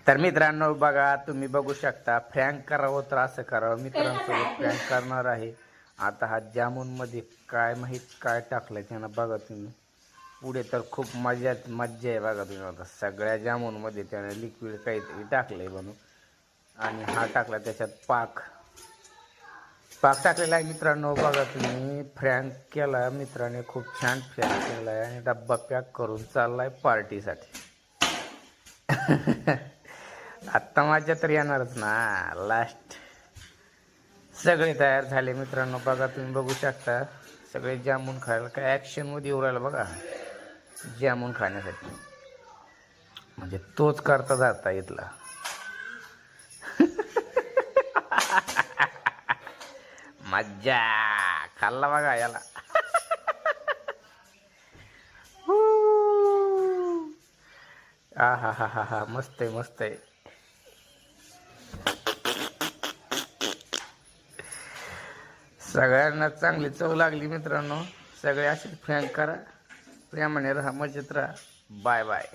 तर मित्रांनो बघा, तुम्ही बघू शकता फ्रँक करावं तर असं करावं. मित्रांसोबत फ्रँक करणार आहे. आता हा जामून मध्ये काय माहीत काय टाकलंय त्यानं बघा तुम्ही. पुढे तर खूप मजा आहे बघा तुम्ही. आता सगळ्या जामून मध्ये त्यानं लिक्विड काहीतरी टाकलंय बनून आणि हा टाकला त्याच्यात पाक टाकलेला आहे. मित्रांनो बघा तुम्ही, फ्रँक केला मित्राने, खूप छान फ्रँक केला आहे आणि डब्बा पॅक करून चाललाय पार्टीसाठी. आत्ता मजा तर येणारच ना लास्ट. सगळे तयार झाले मित्रांनो बघा तुम्ही, बघू शकता सगळे जामून खायला. काय ॲक्शन मध्ये येऊ राहिला बघा जामून खाण्यासाठी, म्हणजे तोच करता जाता इथला. मज्जा खाल्ला बघा याला. हा हा हा हा हा, मस्त आहे मस्त आहे. सगळ्यांना चांगली चव लागली मित्रांनो. सगळे असेच फ्रँक करा, प्रेमाने राहा, मजेत राहा. Bye bye.